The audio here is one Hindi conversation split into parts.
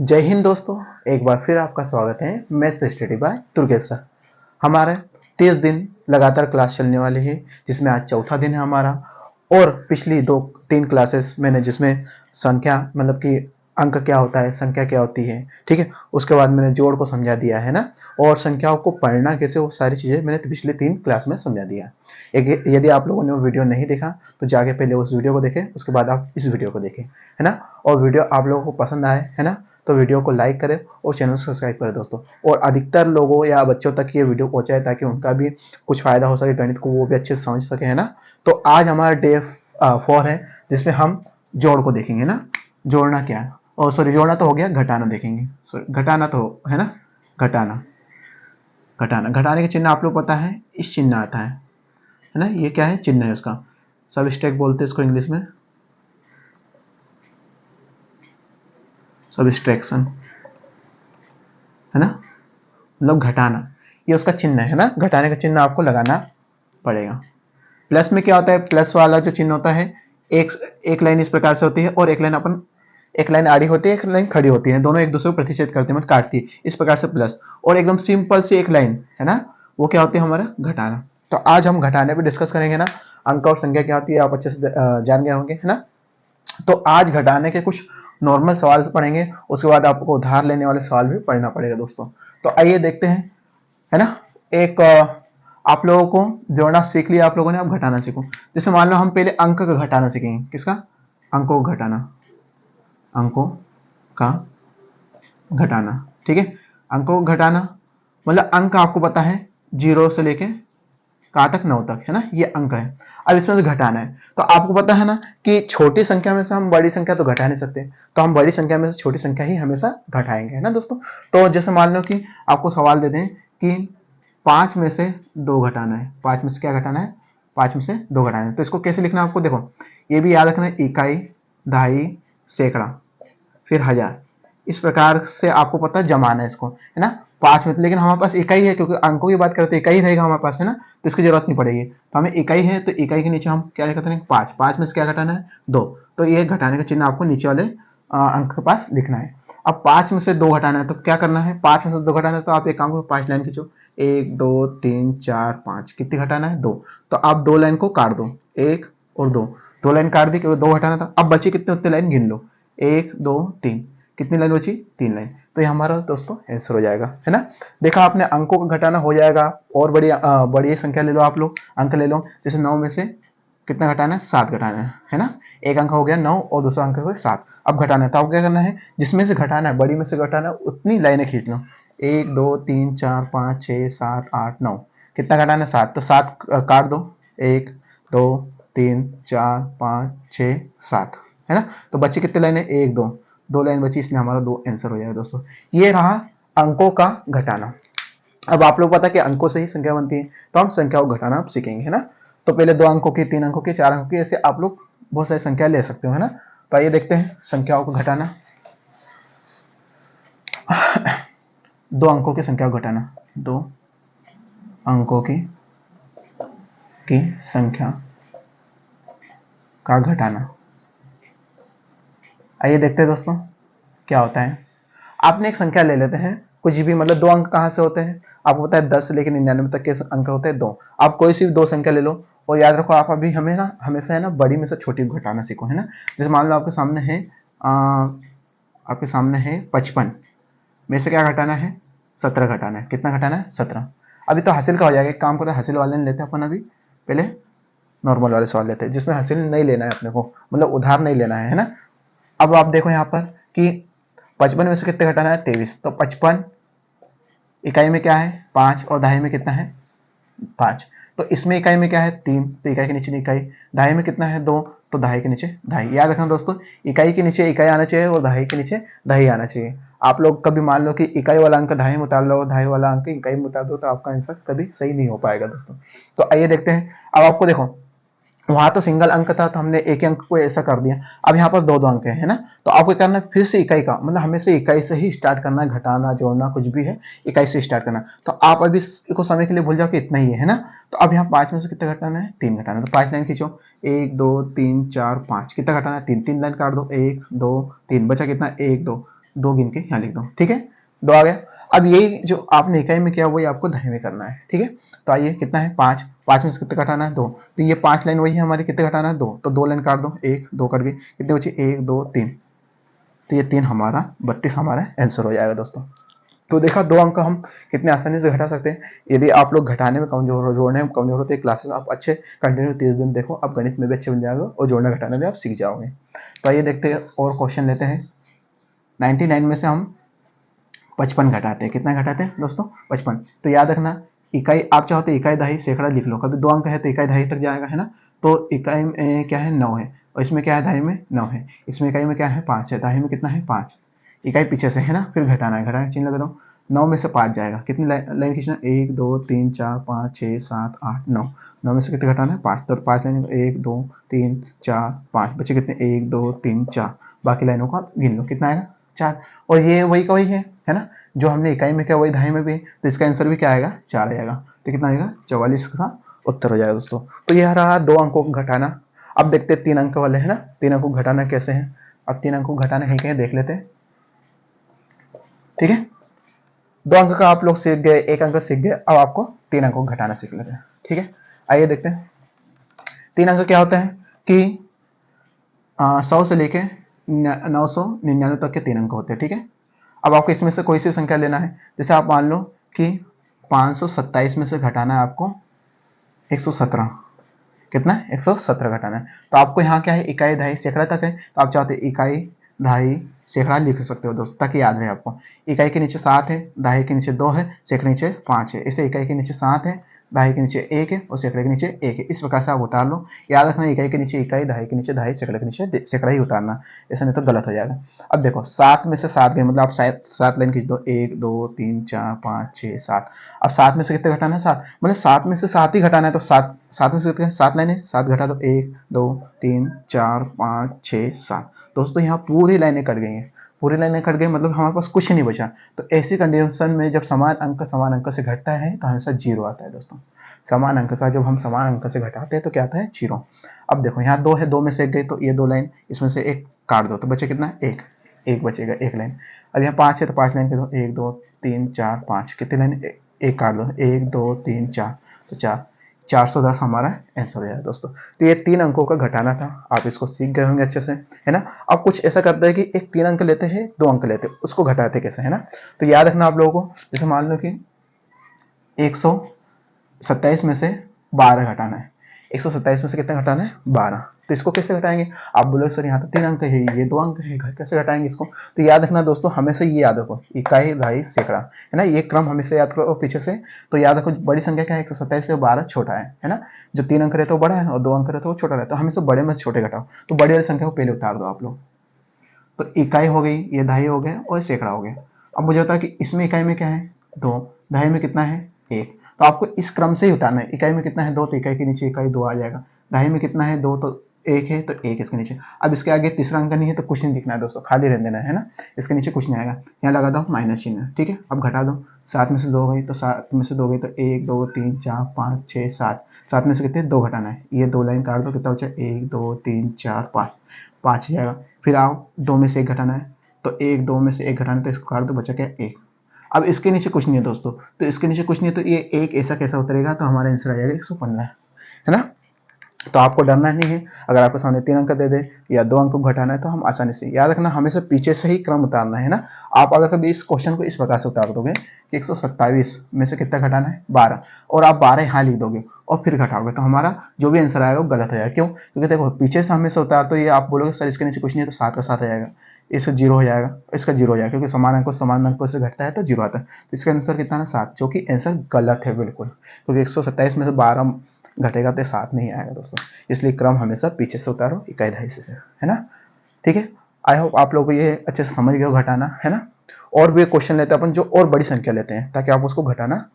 जय हिंद दोस्तों, एक बार फिर आपका स्वागत है maths study bye Durgesh sir. हमारे 30 दिन लगातार क्लास चलने वाले हैं, जिसमें आज चौथा दिन है हमारा। और पिछली 2-3 क्लासेस मैंने जिसमें संख्या मतलब कि अंक क्या होता है, संख्या क्या होती है, ठीक है, उसके बाद मैंने जोड़ को समझा दिया है ना, और संख्याओं को पढ़ना कैसे, वो सारी चीजें मैंने पिछले 3 क्लास में समझा दिया। यदि आप लोगों ने वो वीडियो नहीं देखा तो जाके पहले उस वीडियो को देखें, उसके बाद आप इस वीडियो को देखें, है ना। और वीडियो आप लोगों को पसंद आए, है ना, तो वीडियो को लाइक करें और चैनल को सब्सक्राइब करें दोस्तों। और अधिकतर लोगों या बच्चों तक ये वीडियो पहुंचाए ताकि उनका भी कुछ फायदा हो सके, गणित को वो भी अच्छे से समझ सके, है ना। तो आज हमारा डे 4 है, जिसमें हम जोड़ को देखेंगे ना। जोड़ना क्या है, और सॉरी जोड़ना तो हो गया, घटाना देखेंगे। सॉरी घटाना तो है ना, घटाना घटाना घटाने के चिन्ह आप लोग पता है, इस चिन्ह आता है ना। ये क्या है, चिन्ह है उसका, सबट्रैक्ट बोलते हैं इसको इंग्लिश में, सबट्रैक्शन, है ना, मतलब घटाना। ये उसका चिन्ह है ना, घटाने का चिन्ह आपको लगाना पड़ेगा। प्लस में क्या होता है, प्लस वाला जो चिन्ह होता है, एक लाइन इस प्रकार से होती है और एक लाइन आड़ी होती है, एक लाइन खड़ी होती है, दोनों एक दूसरे को प्रतिच्छेद करते हैं, मतलब काटती है, इस प्रकार से प्लस। और एकदम सिंपल सी एक लाइन है ना, वो क्या होती है, हमारा घटाना। तो आज हम घटाने पे डिस्कस करेंगे ना। अंक और संख्या क्या होती है आप अच्छे से जान गए होंगे, है ना। तो आज घटाने के कुछ नॉर्मल सवाल पढ़ेंगे, उसके बाद आपको उधार लेने वाले सवाल भी पढ़ना पड़ेगा दोस्तों। तो आइए देखते हैं, है ना। एक आप लोगों को जोड़ना सीख लिया आप लोगों ने, अब घटाना सीखो। जैसे मान लो हम पहले अंक का घटाना सीखेंगे, किसका, अंकों को घटाना, अंकों का घटाना, ठीक है। अंकों को घटाना मतलब अंक आपको पता है 0 से लेके कहाँ तक, 9 तक, है ना, ये अंक है। अब इसमें से घटाना है, तो आपको पता है ना कि छोटी संख्या में से हम बड़ी संख्या तो घटा नहीं सकते, तो हम बड़ी संख्या में से छोटी संख्या ही हमेशा घटाएंगे, है ना दोस्तों। तो जैसे मान लो कि आपको सवाल दे दें कि 5 में से 2 घटाना है, 5 में से क्या घटाना है, 5 में से 2 घटाना है। तो इसको कैसे लिखना है आपको, देखो ये भी याद रखना है, इकाई, दहाई, सैकड़ा, फिर हजार, इस प्रकार से आपको पता है जमाना है इसको, है ना। 5 में, लेकिन हमारे पास इकाई है, क्योंकि अंकों की बात करते हैं इकाई रहेगा हमारे पास, है ना, तो इसकी जरूरत नहीं पड़ेगी। तो हमें इकाई है, तो इकाई के नीचे हम क्या लिखते हैं, 5, 5 में से क्या घटाना है, 2। तो ये घटाने का चिन्ह आपको नीचे वाले अंक के पास लिखना है। अब 5 में से 2 घटाना है, तो क्या करना है, 5 में से 2 घटाना है, तो आप एक काम करो, 5 लाइन खींचो, 1 2 3 4 5, कितनी घटाना है, 2। तो आप 2 लाइन को काट दो, 1 और 2, 2 लाइन काट दी, क्योंकि 2 घटाना था। अब बची कितने, उतने लाइन गिन लो, 1 2 3, कितनी लाइन बची, 3 लाइन। तो ये हमारा दोस्तों आंसर हो जाएगा, है ना। देखा आपने, अंकों का घटाना हो जाएगा। और बड़ी संख्या ले लो आप लोग, अंक ले लो। जैसे 9 में से कितना घटाना है, 7 घटाना है ना। एक अंक हो गया 9 और दूसरा अंक हो गया 7। अब घटाना है, तो अब क्या करना है, जिसमें से घटाना है, बड़ी में से घटाना है, उतनी लाइनें खींच लो, 1 2 3 4 5 6 7 8 9, कितना घटाना है, 7। तो 7 काट दो, 1 2 3 4 5 6 7, है ना। तो बची कितनी लाइनें, 1 2, 2 लाइन बची, इसलिए हमारा 2 आंसर हो जाएगा दोस्तों। ये रहा अंकों का घटाना। अब आप लोग पता कि अंकों से ही संख्या बनती है, तो हम संख्याओं को घटाना अब सीखेंगे, है ना। तो पहले 2 अंकों की, 3 अंकों की, 4 अंकों की, ऐसे आप लोग बहुत सारी संख्या ले सकते हो, है ना। तो आइए देखते हैं संख्याओं को घटाना, 2 अंकों की संख्या को घटाना, 2 अंकों की संख्या का घटाना। आइए देखते हैं दोस्तों क्या होता है। आपने एक संख्या ले लेते हैं कुछ भी, मतलब 2 अंक कहां से होते हैं, आपको पता है 10 से लेकर 99 तक के अंक होते हैं 2। आप कोई सी भी 2 संख्या ले लो, और याद रखो आप अभी हमें ना हमेशा है ना बड़ी में से छोटी घटाना सीखो, है ना। जैसे मान लो आपके सामने है आपके सामने है 55 में से क्या घटाना है, 17 घटाना है। कितना घटाना है, 17। अभी तो हासिल का हो जाएगा, एक काम करो हासिल वाले लेते हैं अपन, अभी पहले नॉर्मल वाले सवाल लेते हैं, जिसमें हासिल नहीं लेना है अपने को, मतलब उधार नहीं लेना है ना। अब आप देखो यहाँ पर कि 55 में से कितने घटाना है, 23। तो 55 इकाई में क्या है, 5, और दहाई में कितना है, 5। तो इसमें इकाई में क्या है, 3, तो इकाई के नीचे इकाई। दहाई में कितना है, 2, तो दहाई के नीचे दहाई। याद रखना दोस्तों, इकाई के नीचे इकाई आना चाहिए और दहाई के नीचे दहाई आना चाहिए। आप लोग कभी मान लो कि इकाई वाला अंक दहाई में उतार लो, दहाई वाला अंक इकाई में उतार दो, तो आपका आंसर कभी सही नहीं हो पाएगा दोस्तों। तो आइए देखते हैं। अब आपको देखो वहां तो सिंगल अंक था तो हमने एक ही अंक को ऐसा कर दिया। अब यहाँ पर दो दो अंक है ना, तो आपको करना है फिर से इकाई का, मतलब हमेशा इकाई से ही स्टार्ट करना है, घटाना जोड़ना कुछ भी है इकाई से स्टार्ट करना। तो आप अभी को समय के लिए भूल जाओ कि इतना ही है ना। तो अब यहाँ 5 में से कितना घटाना है, 3 घटाना है। तो 5 लाइन खींचो, 1 2 3 4 5, कितना घटाना है, 3, 3 लाइन काट दो, 1 2 3, बचा कितना, 1 2, 2 गिन के यहाँ लिख दो, ठीक है, 2 आ गया। अब यही जो आपने इकाई में किया वही आपको दहाई में करना है, ठीक है। तो आइए कितना है 5, 5 में से कितना घटाना है 2, तो ये 5 लाइन वही है हमारी, कितने घटाना है 2, तो 2 लाइन काट दो, 1 2 कट गई, कितने बचे 1 2 3, तो ये 3 हमारा 32 हमारा आंसर हो जाएगा दोस्तों। तो देखा दो अंक हम कितने आसानी से घटा सकते हैं। यदि आप लोग घटाने में कमजोर हो, जोड़ने में कमजोर होते हैं, क्लासेस आप अच्छे कंटिन्यू 30 दिन देखो, आप गणित में भी अच्छे बन जाओगे और जोड़ना घटाना भी आप सीख जाओगे। तो आइए देखते हैं और क्वेश्चन लेते हैं। 99 में से हम 55 घटाते हैं, कितना घटाते हैं दोस्तों 55। तो याद रखना इकाई आप चाहो तो इकाई दहाई सैकड़ा लिख लो, कभी 2 अंक है तो इकाई दहाई तक जाएगा है ना। तो इकाई में क्या है 9 है, और इसमें क्या है दहाई में 9 है, इसमें इकाई में क्या है 5 है, दहाई में कितना है 5, इकाई पीछे से है ना, फिर घटाना है, घटाने चिन्ह लगा दो, 9 में से 5 जाएगा, कितनी लाइन खींचना, 1 2 3 4 5 6 7 8 9, 9 में से कितने घटाना है 5, तो 5 लाइन 1 2 3 4 5, बचे कितने 1 2 3 4, बाकी लाइनों को आप गिन लो कितना आएगा 4। और ये वही का वही है ना, जो हमने इकाई में किया वही दहाई में भी है, तो इसका आंसर भी क्या आएगा 4 आएगा। तो कितना आएगा 44 का उत्तर हो जाएगा दोस्तों। तो यह रहा 2 अंकों को घटाना। अब देखते हैं 3 अंक वाले है ना, 3 अंकों को घटाना कैसे है। अब 3 अंकों को घटाना कहीं देख लेते हैं, ठीक है। 2 अंक का आप लोग सीख गए, 1 अंक सीख गए, अब आपको 3 अंकों को घटाना सीख लेते हैं, ठीक है। आइए देखते हैं 3 अंक क्या होता है कि 100 से लेके 999 तक के 3 अंक होते हैं, ठीक है। अब आपको इसमें से कोई सी संख्या लेना है, जैसे आप मान लो कि 527 में से घटाना है आपको 117, कितना 117 घटाना है। तो आपको यहाँ क्या है इकाई दहाई सैकड़ा तक है, तो आप चाहते इकाई दहाई सैकड़ा लिख सकते हो दोस्तों, ताकि याद रहे आपको। इकाई के नीचे 7 है, दहाई के नीचे 2 है, सैकड़े नीचे 5 है, इसे इकाई के नीचे 7 है, दहाई के नीचे 1 है और सैकड़े के नीचे 1 है, इस प्रकार से आप उतार लो। याद रखना इकाई के नीचे इकाई, दहाई के नीचे दहाई, सैकड़े के नीचे सैकड़ा ही उतारना, ऐसा नहीं तो गलत हो जाएगा। अब देखो 7 में से 7 गए, मतलब आप 7 लाइन खींच दो, 1 2 3 4 5 6 7। अब 7 में से कितने घटाना है 7, मतलब 7 में से 7 ही घटाना है, तो 7 में से कितने 7 लाइनें 7 घटा दो, 1 2 3 4 5 6 7। दोस्तों यहाँ पूरी लाइनें कट गई हैं, पूरी लाइनें कट गई मतलब हमारे पास कुछ नहीं बचा। तो ऐसी कंडीशन में जब समान अंक से घटता है तो हमेशा 0 आता है दोस्तों। समान अंक का जब हम समान अंक से घटाते हैं तो क्या आता है 0। अब देखो यहाँ 2 है, 2 में से 1 गई, तो ये 2 लाइन इसमें से 1 काट दो, तो बचे कितना 1, 1 बचेगा 1 लाइन। अब यहाँ 5 है तो 5 लाइन के दो, 1 2 3 4 5, कितनी लाइन 1 काट दो, 1 2 3 4, तो 4, 410 हमारा आंसर हो जाएगा दोस्तों। तो ये 3 अंकों का घटाना था, आप इसको सीख गए होंगे अच्छे से, है ना। अब कुछ ऐसा करते हैं कि एक 3 अंक लेते हैं, 2 अंक लेते हैं, उसको घटाते कैसे, है ना। तो याद रखना आप लोगों को, जैसे मान लो कि 127 में से 12 घटाना है, 127 में से कितना घटाना है 12, तो इसको कैसे घटाएंगे। आप बोलोगे सर यहाँ तो 3 अंक है, ये 2 अंक है, कैसे घटाएंगे इसको। तो याद रखना दोस्तों, हमेशा ये याद रखो इकाई दहाई सैकड़ा, है ना, ये क्रम हमेशा याद करो पीछे से। तो याद रखो बड़ी संख्या क्या है 127 से 12 छोटा है ना। जो 3 अंक रहता है वो बड़ा है और 2 अंक रहता है वो छोटा रहता है, तो हमेशा बड़े में से छोटे घटाओ। तो बड़ी वाली संख्या को पहले उतार दो आप लोग। तो इकाई हो गई, ये दहाई हो गया और सैकड़ा हो गया। अब मुझे होता है कि इसमें इकाई में क्या है 2, दहाई में कितना है 1, तो आपको इस क्रम से ही उतारना है। इकाई में कितना है 2, तो इकाई के नीचे इकाई 2 आ जाएगा। दहाई में कितना है 2, तो 1 है तो 1 इसके नीचे। अब इसके आगे तीसरा अंक नहीं है तो कुछ नहीं दिखना है दोस्तों, खाली रहने देना है ना, इसके नीचे कुछ नहीं आएगा। यहाँ लगा दो माइनस चिन्ह, ठीक है। अब घटा दो, 7 में से 2 गई तो 7 में से 2 गई तो 1 2 3 4 5 6 7, 7 में से कितने 2 घटाना है, ये 2 लाइन काट दो, कितना बचा 1 2 3 4 5, 5 जाएगा। फिर आओ 2 में से 1 घटाना है, तो 1 2 में से 1 घटाना, तो इसको काट दो, बचा क्या 1। अब इसके नीचे कुछ नहीं है दोस्तों, तो इसके नीचे कुछ नहीं है, तो ये 1 ऐसा कैसा उतरेगा, तो हमारा आंसर आ जाएगा 115, है ना। तो आपको डरना नहीं है, अगर आपको सामने 3 अंक दे दे या 2 अंक को घटाना है तो हम आसानी से, याद रखना हमेशा पीछे से ही क्रम उतारना है ना। आप अगर कभी इस क्वेश्चन को इस प्रकार से उतार दोगे कि 127 में से कितना घटाना है 12, और आप 12 यहाँ लिख दोगे और फिर घटाओगे, तो हमारा जो भी आंसर आएगा वो गलत हो जाएगा। क्यों, क्योंकि देखो पीछे से हमेशा उतार, तो ये आप बोलोगे सर इसके नीचे कुछ नहीं है, तो 7 का 7 आ जाएगा, इसका 0 हो जाएगा, इसका 0 हो जाएगा, क्योंकि समान अंकों से घटता है तो 0 आता है। तो इसका आंसर कितना है 7, जो कि आंसर गलत है बिल्कुल, क्योंकि 127 में से 12 घटेगा तो 7 नहीं आएगा दोस्तों। इसलिए क्रम हमेशा पीछे से उतारो, इकाई दहाई से, है ना, ठीक है। आई होप आप लोगों को ये अच्छे से समझ गए हो घटाना, है ना। और भी क्वेश्चन लेते हैं अपन जो और बड़ी संख्या लेते हैं, ताकि आप उसको घटाना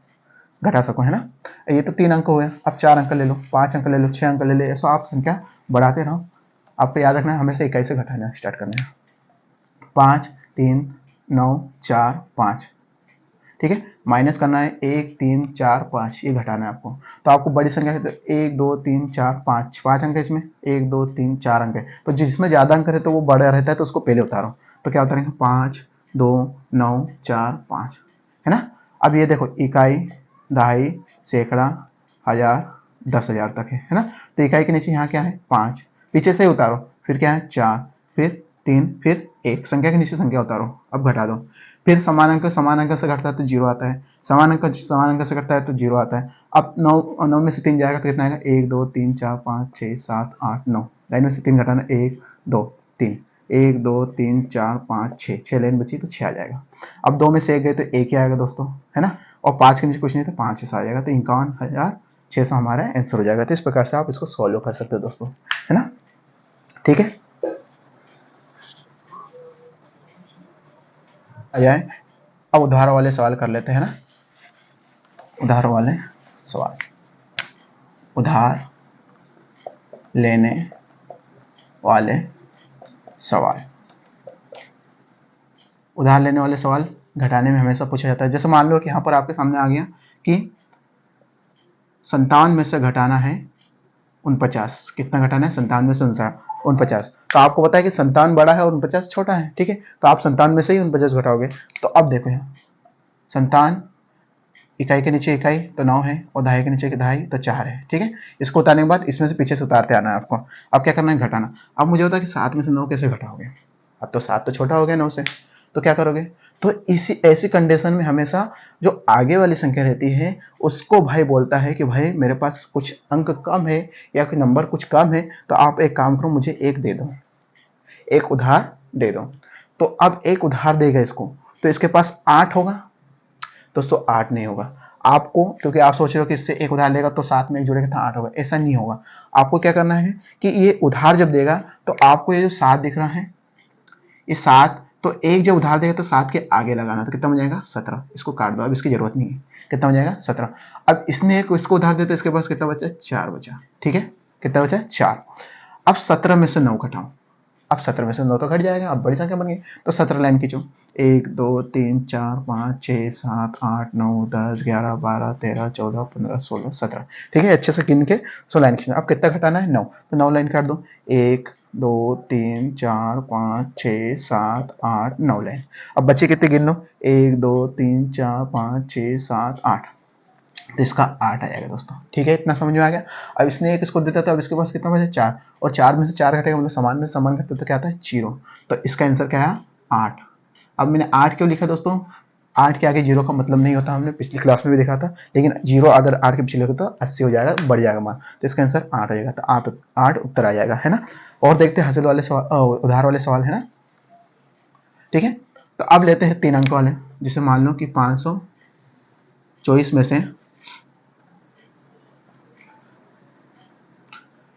घटा सको, है ना। ये तो 3 अंक हो गया, अब 4 अंक ले लो, 5 अंक ले लो, 6 अंक ले लो, ऐसा आप संख्या बढ़ाते रहो। आपको याद रखना है हमेशा इकाई से घटाना स्टार्ट करना है। 5 3 9 4 5, ठीक है। माइनस करना है 1 3 4 5, ये घटाना है आपको। तो आपको बड़ी संख्या है तो 1 2 3 4 5, 5 अंक है इसमें, 1 2 3 4 अंक है। तो जिसमें ज्यादा अंक है तो वो बड़ा रहता है, तो उसको पहले उतारो। तो क्या उतारेंगे, 5 2 9 4 5, है ना। अब ये देखो इकाई, दहाई, सैकड़ा, हजार, 10,000 तक है ना। तो इकाई के नीचे यहाँ क्या है 5, पीछे से उतारो, फिर क्या है 4, फिर 3, फिर 1, संख्या के नीचे संख्या उतारो, अब घटा दो। फिर समान अंक से घटता है तो 0 आता है, समान अंक से घटता है तो 0 आता है। अब 9 में से 3 जाएगा तो कितना आएगा, 1 2 3 4 5 6 7 8 9, लाइन में से 3 घटाना, 1 2 3, 1 2 3 4 5 6 लाइन बची तो 6 आ जाएगा। अब 2 में से 1 गए तो 1 ही आएगा दोस्तों, है ना। और 5 के नीचे कुछ नहीं तो 5 ऐसा आ जाएगा, तो 51,600 हमारा आंसर हो जाएगा। तो इस प्रकार से आप इसको सॉल्व कर सकते हो दोस्तों, है ना। ठीक है, आ जाए। अब उधार वाले सवाल कर लेते हैं ना। उधार वाले सवाल, उधार लेने वाले सवाल। उधार लेने वाले सवाल घटाने में हमेशा पूछा जाता है। जैसे मान लो कि यहाँ पर आपके सामने आ गया कि 57 में से घटाना है 49, कितना घटाना है 57 में से 49। तो आपको पता है कि 57 बड़ा है और 49 छोटा है, ठीक है। तो आप 57 में से ही 49 घटाओगे। तो अब देखो यहाँ 57, इकाई के नीचे इकाई तो 9 है, और दहाई के नीचे दहाई तो 4 है, ठीक है। इसको उतारने के बाद इसमें से पीछे से उतारते आना है आपको। अब क्या करना है, घटाना। अब मुझे होता है कि 7 में से 9 कैसे घटाओगे, अब तो 7 तो छोटा हो गया 9 से, तो क्या करोगे, तो इसी ऐसी कंडीशन में हमेशा जो आगे वाली संख्या रहती है उसको भाई बोलता है कि भाई मेरे पास कुछ अंक कम है या कोई नंबर कुछ कम है, तो आप एक काम करो, मुझे एक दे दो, एक उधार दे दो। तो अब एक उधार देगा इसको, तो इसके पास 8 होगा दोस्तों, 8 नहीं होगा आपको, क्योंकि आप सोच रहे हो कि इससे एक उधार लेगा तो 7 में एक जुड़ेगा तो 8 होगा, ऐसा नहीं होगा। आपको क्या करना है कि ये उधार जब देगा तो आपको ये जो 7 दिख रहा है, ये 7, तो एक जब उधार देगा तो 7 के आगे लगाना, तो कितना बन जाएगा 17। इसको काट दो, अब इसकी जरूरत नहीं है, कितना बन जाएगा 17। अब इसने इसको उधार दिया तो इसके पास कितना बचा, 4 बचा, ठीक है। कितना बचा 4। अब 17 में से 9 घटाओ, अब 17 में से 9 तो घट जाएगा, अब बड़ी संख्या बन गई। तो 17 लाइन खींचो, 1 2 3 4 5 6 7 8 9 10 11 12 13 14 15 16 17, ठीक है। अच्छे से गिन के 16 लाइन खींचना। अब कितना घटाना है 9, तो 9 लाइन काट दो, 1 2 3 4 5 6 7 8 9 लाइन। अब बच्चे कितने गिन लो, 1 2 3 4 5 6 7 8, तो इसका 8 आ जाएगा दोस्तों, ठीक है। इतना समझ में आ गया। अब इसने एक इसको देता, तो अब इसके पास कितना बचा 4, और 4 में से 4 घटेगा मतलब समान में समान घटता तो क्या आता है 0। तो इसका आंसर क्या है 8। अब मैंने 8 क्यों लिखा दोस्तों, 8 के आगे 0 का मतलब नहीं होता, हमने पिछली क्लास में भी देखा था। लेकिन 0 अगर 8 के पीछे लिखो तो 80 हो जाएगा, बढ़ जाएगा मान, तो इसका आंसर 8 हो जाएगा। तो 8 उत्तर आ जाएगा, है ना। और देखते हैं हासिल वाले सवाल, उधार वाले सवाल, है ना। ठीक है, तो अब लेते हैं 3 अंक वाले। जिसे मान लो कि 524 में से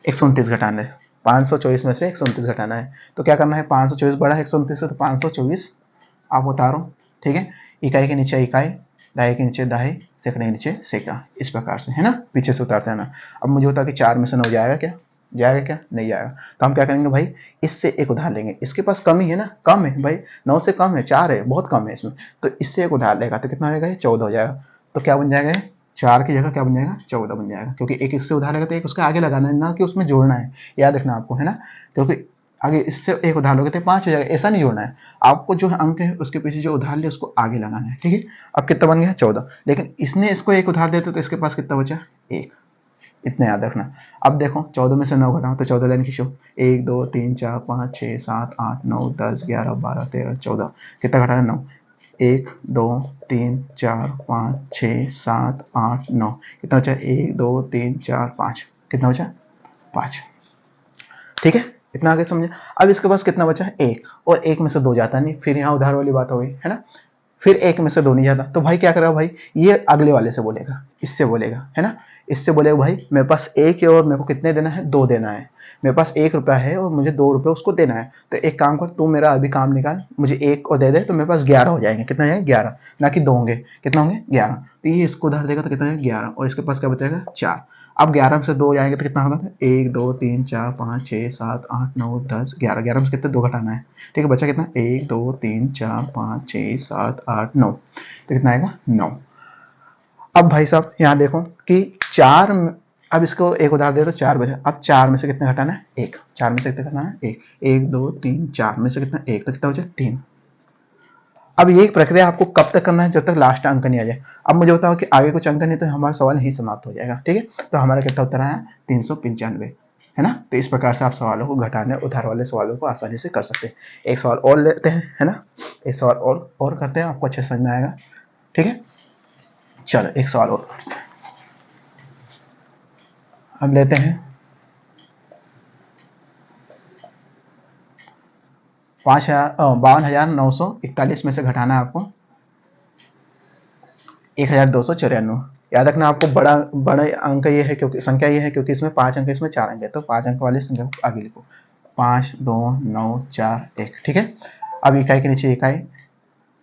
129 घटाना है, 524 में से 129 घटाना है। तो क्या करना है, 524 बड़ा है 129 से, तो 524 आप उतारो, ठीक है। इकाई के नीचे इकाई, दहाई के नीचे दहाई, सैकड़े के नीचे सैकड़ा, इस प्रकार से, है ना, पीछे से उतारते रहना। अब मुझे होता है कि 4 में से 9 जाएगा क्या, जाएगा क्या, नहीं जाएगा। तो हम क्या करेंगे भाई, इससे एक उधार लेंगे, इसके पास कम ही है ना, कम है भाई, 9 से कम है, 4 है, बहुत कम है इसमें, तो इससे एक उधार लेगा तो कितना हो जाएगा, 14 हो जाएगा। तो क्या बन जाएगा, 4 की जगह क्या बन जाएगा 14 बन जाएगा, क्योंकि एक इससे उधार लेगा तो एक उसके आगे लगाना है ना, कि उसमें जोड़ना है, याद रखना आपको, है ना। क्योंकि आगे इससे एक उधार लोगे तो 5 हो जाएगा, ऐसा नहीं जोड़ना है आपको, जो अंक है उसके पीछे जो उधार ले उसको आगे लगाना है, ठीक है। अब कितना बन गया 14, लेकिन इसने इसको एक उधार देते तो इसके पास कितना बचा 1, इतना याद रखना। अब देखो 14 में से 9 घटाओ तो 14 लाइन खींचो, 1 2 3 4 5 6 7 8 9 10 11 12 13 14, कितना घटाना 9, 1 2 3 4 5 6 7 8 9, कितना बचा 1 2 3 4 5, कितना बचा 5, ठीक है। इतना आगे समझे। अब इसके पास कितना बचा है 1, और 1 में से 2 जाता नहीं, फिर यहाँ उधार वाली बात हो गई, है ना। फिर 1 में से 2 नहीं जाता, तो भाई क्या करेगा भाई, ये अगले वाले से बोलेगा, इससे बोलेगा, है ना। इससे बोलेगा भाई मेरे पास एक है और मेरे को कितने देना है, 2 देना है, मेरे पास 1 रुपया है और मुझे 2 रुपये उसको देना है। तो एक काम कर, तू मेरा अभी काम निकाल, मुझे 1 और दे दे, तो मेरे पास 11 हो जाएंगे। कितना हो जाएगा, 11, ना कि 2 होंगे, कितना होंगे 11। तो ये इसको उधार देगा तो कितना है 11, और इसके पास क्या बचेगा 4। अब 11 में से 2 जाएंगे तो कितना होगा, 1 2 3 4 5 6 7 8 9 10 11, 11 में से कितने 2 घटाना है, ठीक है, बचा कितना 1 2 3 4 5 6 7 8 9, तो कितना आएगा 9। अब भाई साहब यहाँ देखो कि 4, अब इसको एक उधार दे तो 4 बचे, अब 4 में से कितने घटाना है, 1, 4 में से कितने घटाना है 1, 1 2 3 4 में से कितना 1, तो कितना बचा 3। अब ये प्रक्रिया आपको कब तक करना है, जब तक लास्ट अंक नहीं आ जाए। अब मुझे बताओ कि आगे कुछ अंक नहीं तो हमारा सवाल यही समाप्त हो जाएगा, ठीक है। तो हमारा कितना उत्तर आया 395, है ना। तो इस प्रकार से आप सवालों को घटाने उधार वाले सवालों को आसानी से कर सकते हैं। एक सवाल और लेते हैं, है ना, एक सवाल और करते हैं, आपको अच्छे समझ में आएगा, ठीक है। चलो एक सवाल और अब लेते हैं। 52,941 में से घटाना है आपको 1,294। याद रखना आपको बड़ा अंक ये है क्योंकि संख्या ये है क्योंकि इसमें 5 अंक, इसमें 4 अंक है, तो 5 अंक वाली संख्या को आगे लिखो, 5 2 9 4 1, ठीक है। अब इकाई के नीचे इकाई,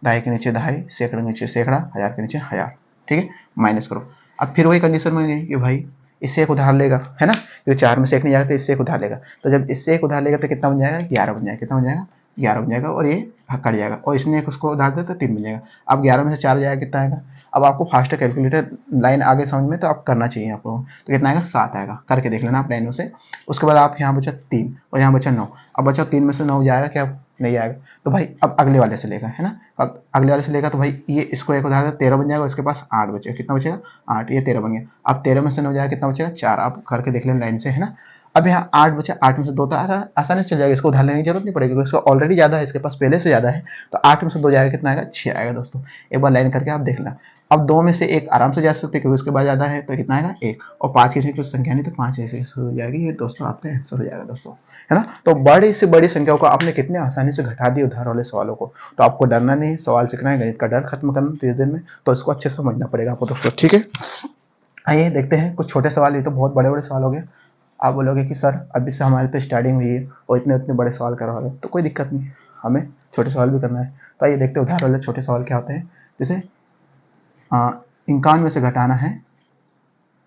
दहाई के नीचे दहाई, सैकड़े के नीचे सैकड़ा, हजार के नीचे हजार, ठीक है, माइनस करो। अब फिर वही कंडीशन बन गई कि भाई इससे एक उधार लेगा, है ना, क्योंकि 4 में से एक नहीं जाएगा तो इससे एक उधार लेगा, तो जब इससे एक उधार लेगा तो कितना बन जाएगा 11 बन जाएगा, कितना बन जाएगा 11 बन जाएगा, और ये कट जाएगा, और इसने एक उसको उधार दिया तो 3 बन जाएगा। अब 11 में से 4 जाएगा कितना आएगा, अब आपको फास्ट कैलकुलेटर लाइन आगे समझ में तो आप करना चाहिए आपको, तो कितना आएगा 7 आएगा, करके देख लेना आप लाइनों से। उसके बाद आप यहाँ बचा 3 और यहाँ बचा 9, अब बचा 3 में से 9 जाएगा क्या, नहीं आएगा, तो भाई अब अगले वाले से लेगा, है ना, अब अगले वाले से लेगा तो भाई ये इसको एक उधार 13 बन जाएगा, इसके पास 8 बचेगा, कितना बचेगा 8, ये 13 बन गया। अब 13 में से 9 जाएगा कितना बचेगा 4, आप करके देख लें लाइन से, है ना। अब यहाँ 8 बचा, 8 में से 2 तो आसानी से चल जाएगा, इसको उधार लेने की जरूरत नहीं पड़ेगी क्योंकि इसको ऑलरेडी ज्यादा है, इसके पास पहले से ज्यादा है, तो 8 में से 2 जाएगा कितना आएगा 6 आएगा दोस्तों। एक बार लाइन करके आप देख लें। अब 2 में से 1 आराम से जा सकते हैं क्योंकि उसके बाद ज्यादा है, तो कितना आएगा 1, और 5 की कुछ संख्या नहीं तो 5 ऐसे हो जाएगी, ये दोस्तों आपका आंसर हो जाएगा दोस्तों, है ना। तो बड़ी से बड़ी संख्याओं को आपने कितने आसानी से घटा दिया उधार वाले सवालों को। तो आपको डरना नहीं, सवाल सीखना है, गणित का डर खत्म करना 30 दिन में, तो इसको अच्छे से समझना पड़ेगा आपको दोस्तों, ठीक है। आइए देखते हैं कुछ छोटे सवाल, ये तो बहुत बड़े बड़े सवाल हो गए। आप बोलोगे कि सर अभी से हमारे तो स्टार्टिंग हुई है और इतने इतने बड़े सवाल करवा रहे, तो कोई दिक्कत नहीं, हमें छोटे सवाल भी करना है। तो आइए देखते हैं उधार वाले छोटे सवाल क्या होते हैं। जैसे 51 में से घटाना है,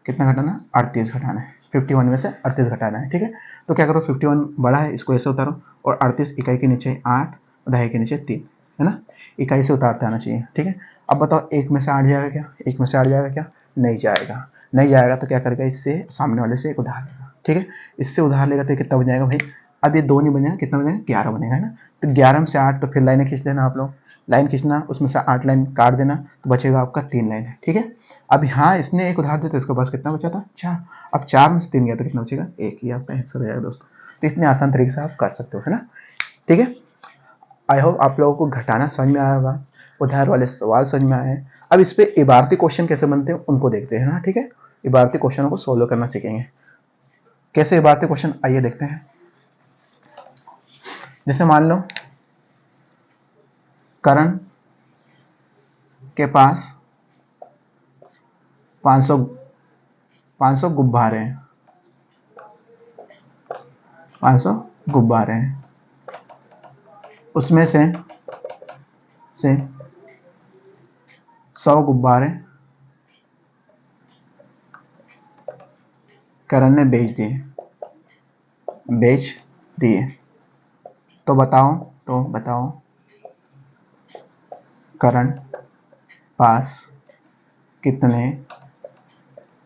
कितना घटाना, 38 घटाना है, 51 में से 38 घटाना है, ठीक है। तो क्या करो, 51 बड़ा है इसको ऐसे उतारो, और 38 इकाई के नीचे 8, दहाई के नीचे 3, है ना, इकाई से उतारते आना चाहिए, ठीक है। अब बताओ 1 में से 8 जाएगा क्या, 1 में से 8 जाएगा क्या, नहीं जाएगा, नहीं जाएगा तो क्या करेगा, इससे सामने वाले से एक उधार लेगा, ठीक है। इससे उधार लेगा तो कितना बन जाएगा भाई, अब ये 2 नहीं बनेगा, कितना बनेगा 11 बनेगा, है ना। तो 11 में से 8, तो फिर लाइनें खींच लेना आप लोग, लाइन खींचना, उसमें से 8 लाइन काट देना, तो बचेगा आपका 3 लाइन है, ठीक है। अब यहाँ इसने एक उधार दिया तो इसके पास कितना बचा था 4, अब 4 में से 3 गया तो कितना बचेगा 1, ही आपका आंसर हो जाएगा दोस्तों। तो इतने आसान तरीके से आप कर सकते हो, है ना, ठीक है। आई होप आप लोगों को घटाना समझ में आया होगा, उधार वाले सवाल समझ में आए हैं। अब इस पे इबारती क्वेश्चन कैसे बनते हैं उनको देखते हैं ना, ठीक है। इबारती क्वेश्चनों को सोल्व करना सीखेंगे, कैसे इबारती क्वेश्चन, आइए देखते हैं। जैसे मान लो करण के पास 500 गुब्बारे हैं, 500 गुब्बारे हैं, उसमें से 100 गुब्बारे करण ने बेच दिए, तो बताओ करण पास कितने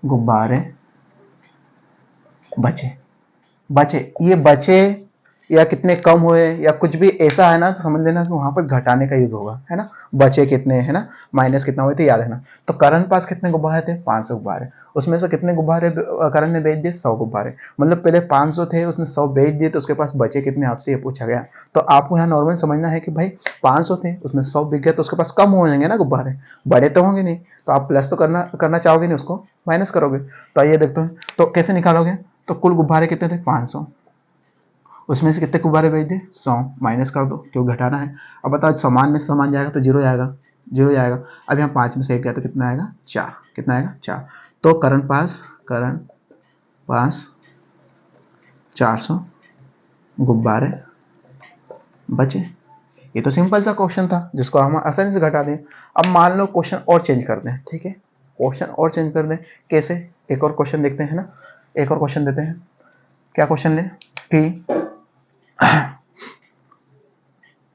गुब्बारे बचे, ये बचे या कितने कम हुए या कुछ भी ऐसा है ना, तो समझ लेना कि वहां पर घटाने का यूज होगा, है ना। बचे कितने, है ना, माइनस कितना हुए थे याद है ना। तो करण पास कितने गुब्बारे थे 500 गुब्बारे, उसमें से कितने गुब्बारे करण ने बेच दिए 100 गुब्बारे, मतलब पहले 500 थे उसने 100 बेच दिए, तो उसके पास बचे कितने आपसे ये पूछा गया। तो आपको यहाँ नॉर्मल समझना है कि भाई 500 थे उसमें 100 बिक गया, तो उसके पास कम हो जाएंगे ना गुब्बारे, बड़े तो होंगे नहीं, तो आप प्लस तो करना चाहोगे नहीं, उसको माइनस करोगे। तो आइए देखते हैं, तो कैसे निकालोगे, तो कुल गुब्बारे कितने थे 500, उसमें से कितने गुब्बारे बेच दिए 100, माइनस कर दो क्यों घटाना है। अब बताओ समान में समान जाएगा तो जीरो जाएगा। अब यहाँ 5 में से 1 गया तो कितना आएगा 4, कितना आएगा 4। तो करण पास करण पास 400 गुब्बारे बचे। ये तो सिंपल सा क्वेश्चन था जिसको हम आसानी से घटा दें। अब मान लो क्वेश्चन और चेंज कर दें, ठीक है, क्वेश्चन और चेंज कर दें। कैसे? एक और क्वेश्चन देखते हैं ना, एक और क्वेश्चन देते हैं। क्या क्वेश्चन लें कि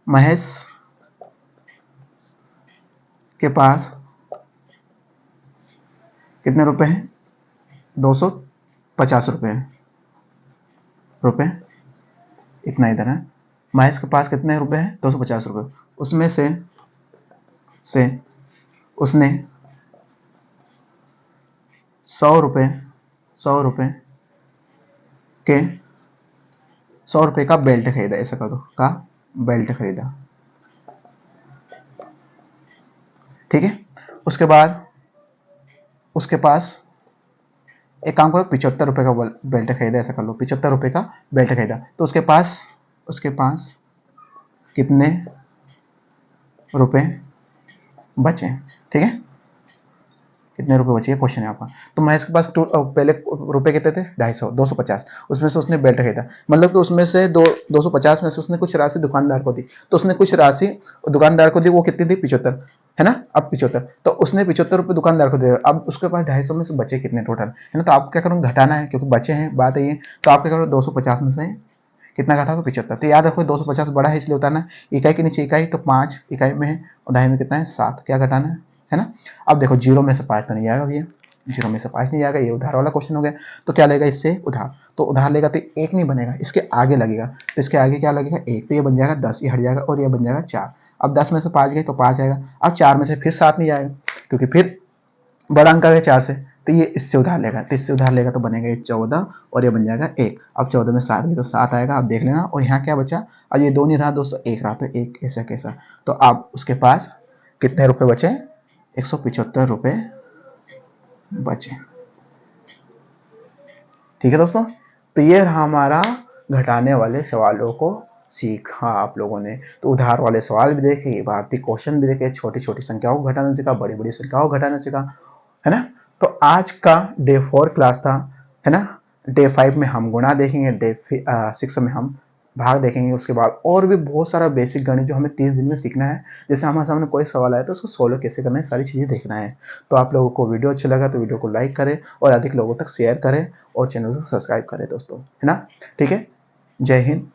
महेश के पास कितने रुपए हैं? 250 रुपए, इतना इधर है। महेश के पास कितने रुपए हैं? 250 रुपए। उसमें से उसने 100 रुपए के 100 रुपए का बेल्ट खरीदा। ऐसा कर दो, का बेल्ट खरीदा, ठीक है। उसके बाद उसके पास एक काम करो, 75 रुपए का बेल्ट खरीदा। ऐसा कर लो, 75 रुपए का बेल्ट खरीदा। तो उसके पास कितने रुपए बचे, ठीक है, कितने रुपए बचे, क्वेश्चन है आपका। तो महेश के पास पहले रुपए कितने थे? 250, 250। उसमें से उसने बेल्ट खरीदा, मतलब कि उसमें से 250 में से उसने कुछ राशि दुकानदार को दी। तो उसने कुछ राशि दुकानदार को दी, वो कितनी थी? 75, है ना। अब 75, तो उसने 75 रुपए दुकानदार को दे। अब उसके पास 250 में से बचे कितने टोटल, है ना। तो आप क्या करो, घटाना है, क्योंकि बचे हैं, बात है ये। तो आप क्या करो, 250 में से कितना घटाओगे? 75। तो याद रखो 250 बड़ा है इसलिए उतारना है। इकाई के नीचे इकाई, तो 5 इकाई में है और दहाई में कितना है? 7। क्या घटाना है ना। अब देखो 0 में से 5 तो नहीं आएगा भैया, 0 में से 5 नहीं आएगा। ये उधार वाला क्वेश्चन हो गया। तो क्या लेगा इससे? उधार। तो उधार लेगा तो 1 नहीं बनेगा, इसके आगे लगेगा। तो इसके आगे क्या लगेगा? 1। तो ये बन जाएगा 10, ये हट जाएगा और ये बन जाएगा 4। अब 10 में से 5 गए तो 5 आएगा। अब 4 में से फिर 7 नहीं आएगा, क्योंकि फिर बड़ा अंक आ गया 4 से। तो ये इससे उधार लेगा, तो इससे उधार लेगा तो बनेगा ये 14 और ये बन जाएगा 1। अब 14 में 7 भी तो 7 आएगा, आप देख लेना। और यहाँ क्या बचा? अब ये 2 नहीं रहा दोस्तों, 1 रहा। तो 1 ऐसा कैसा। तो आप उसके पास कितने रुपए बचे? 175 रुपए बचे, ठीक है दोस्तों। तो ये रहा हमारा घटाने वाले सवालों को सीखा आप लोगों ने। तो उधार वाले सवाल भी देखे, भारतीय क्वेश्चन भी देखे, छोटी छोटी संख्याओं को घटाना सीखा, बड़ी बड़ी संख्याओं को घटाना सीखा, है ना। तो आज का डे 4 क्लास था, है ना। डे 5 में हम गुणा देखेंगे, डे 6 में हम भाग देखेंगे। उसके बाद और भी बहुत सारा बेसिक गणित जो हमें 30 दिन में सीखना है। जैसे हमारे सामने कोई सवाल आया तो उसको सोल्व कैसे करना है, सारी चीज़ें देखना है। तो आप लोगों को वीडियो अच्छा लगा तो वीडियो को लाइक करें और अधिक लोगों तक शेयर करें और चैनल को सब्सक्राइब करें दोस्तों, है ना। ठीक है, जय हिंद।